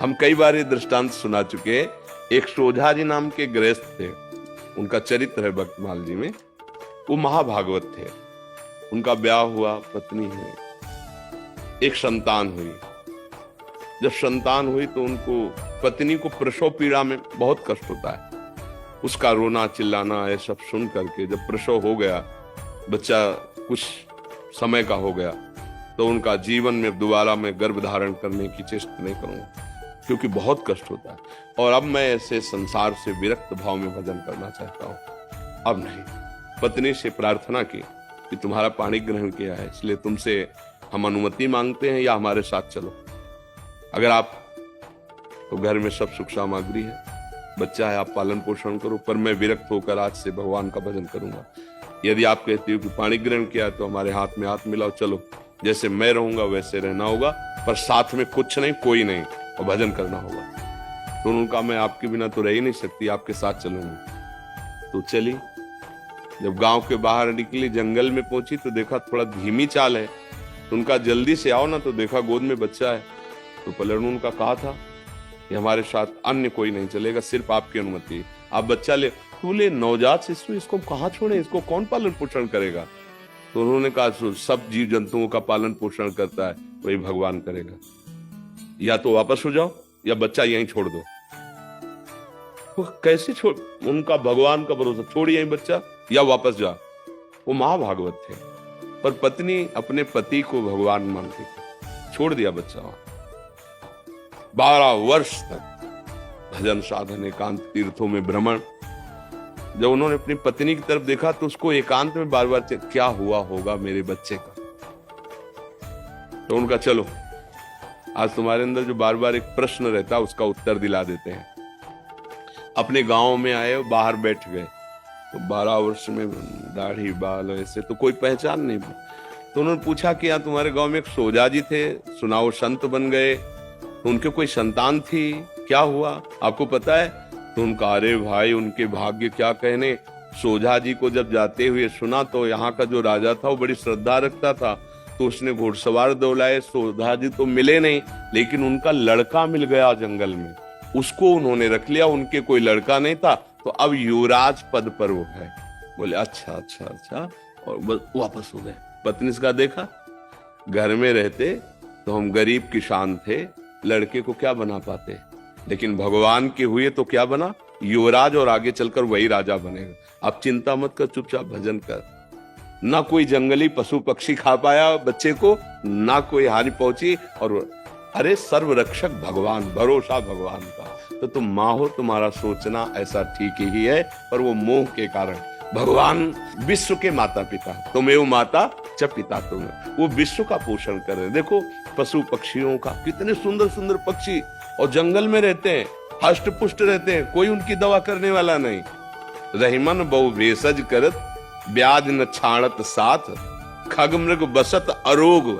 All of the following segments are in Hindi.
हम कई बार ये दृष्टांत सुना चुके हैं। एक सोझा जी नाम के गृहस्थ थे, उनका चरित्र है भक्तमाल जी में। वो महाभागवत थे। उनका ब्याह हुआ, पत्नी है, एक संतान हुई। जब संतान हुई तो उनको, पत्नी को प्रसव पीड़ा में बहुत कष्ट होता है। उसका रोना चिल्लाना ये सब सुन करके जब प्रसव हो गया, बच्चा कुछ समय का हो गया, तो उनका जीवन में दोबारा मैं गर्भ धारण करने की चेष्टा नहीं करूंगा, क्योंकि बहुत कष्ट होता है। और अब मैं ऐसे संसार से विरक्त भाव में भजन करना चाहता हूं। अब नहीं। पत्नी से प्रार्थना की कि तुम्हारा पाणी ग्रहण किया है, इसलिए तुमसे हम अनुमति मांगते हैं, या हमारे साथ चलो। अगर आप, तो घर में सब सुख सामग्री है, बच्चा है, आप पालन पोषण करो, पर मैं विरक्त होकर आज से भगवान का भजन करूंगा। यदि आप कहते हो कि पाणी ग्रहण किया तो हमारे हाथ में हाथ मिलाओ, चलो, जैसे मैं रहूंगा वैसे रहना होगा, पर साथ में कुछ नहीं, कोई नहीं, और भजन करना होगा। तो उनका, मैं आपके बिना तो रह ही नहीं सकती, आपके साथ चलूंगी। तो चली। जब गांव के बाहर निकली, जंगल में पहुंची तो देखा थोड़ा धीमी चाल है, तो उनका जल्दी से आओ ना, तो देखा गोद में बच्चा है। तो पलटू उनका कहा था कि हमारे साथ अन्य कोई नहीं चलेगा, सिर्फ आपकी अनुमति है, आप बच्चा ले। बोले नवजात शिशु, इसको कहाँ छोड़े, इसको कौन पालन पोषण करेगा? तो उन्होंने कहा सब जीव जंतुओं का पालन पोषण करता है, वही भगवान करेगा। या तो वापस हो जाओ या बच्चा यहीं छोड़ दो। वो कैसे छोड़, उनका भगवान का भरोसा, छोड़ यहीं बच्चा या वापस जा। वो महाभागवत थे, पर पत्नी अपने पति को भगवान मानती थी, छोड़ दिया बच्चा वहां। 12 वर्ष तक भजन साधन, एकांत तीर्थों में भ्रमण। जब उन्होंने अपनी पत्नी की तरफ देखा तो उसको एकांत में बार बार क्या हुआ होगा मेरे बच्चे का। तो उनका, चलो आज तुम्हारे अंदर जो बार बार एक प्रश्न रहता है उसका उत्तर दिला देते हैं। अपने गांव में आए, बाहर बैठ गए, तो 12 वर्ष में दाढ़ी बाल ऐसे तो कोई पहचान नहीं। तो उन्होंने पूछा कि यहाँ तुम्हारे गांव में एक सोजा जी थे, सुनाओ संत बन गए, तो उनके कोई संतान थी, क्या हुआ आपको पता है? तो उनका, अरे भाई उनके भाग्य क्या कहने। सोझा जी को जब जाते हुए सुना तो यहाँ का जो राजा था वो बड़ी श्रद्धा रखता था, तो उसने घुड़सवार दौड़ाए। सोझा जी तो मिले नहीं, लेकिन उनका लड़का मिल गया जंगल में, उसको उन्होंने रख लिया। उनके कोई लड़का नहीं था, तो अब युवराज पद पर वो है। बोले अच्छा अच्छा अच्छा, और वापस हो गए। पत्नी का देखा, घर में रहते तो हम गरीब किसान थे, लड़के को क्या बना पाते, लेकिन भगवान के हुए तो क्या बना, युवराज, और आगे चलकर वही राजा बनेगा। आप चिंता मत कर, चुपचाप भजन कर। ना कोई जंगली पशु पक्षी खा पाया बच्चे को, ना कोई हानि पहुंची, और अरे सर्वरक्षक भगवान, भरोसा भगवान का। तो तुम माँ हो, तुम्हारा सोचना ऐसा ठीक ही है, पर वो मोह के कारण। भगवान विश्व के माता पिता, तुमेव माता च पिता तुम, वो विश्व का पोषण कर रहे। देखो पशु पक्षियों का, कितने सुंदर सुंदर पक्षी, और जंगल में रहते हैं, हष्ट पुष्ट रहते हैं, कोई उनकी दवा करने वाला नहीं। रहीमन बहु भेषज करत, ब्याज न छाणत साथ, खग मृग बसत अरोग,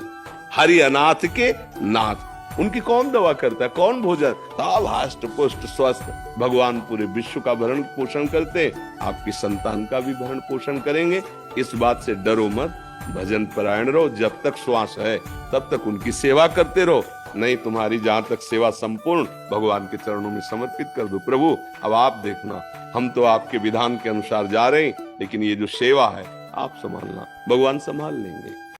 हरि अनाथ के नाथ। उनकी कौन दवा करता है, कौन भोजन, सब हष्ट पुष्ट स्वस्थ। भगवान पूरे विश्व का भरण पोषण करते, आपकी संतान का भी भरण पोषण करेंगे। इस बात से डरो मत, भजन परायण रहो, जब तक श्वास है तब तक उनकी सेवा करते रहो। नहीं, तुम्हारी जहां तक सेवा संपूर्ण भगवान के चरणों में समर्पित कर दो। प्रभु अब आप देखना, हम तो आपके विधान के अनुसार जा रहे हैं, लेकिन ये जो सेवा है आप संभालना, भगवान संभाल लेंगे।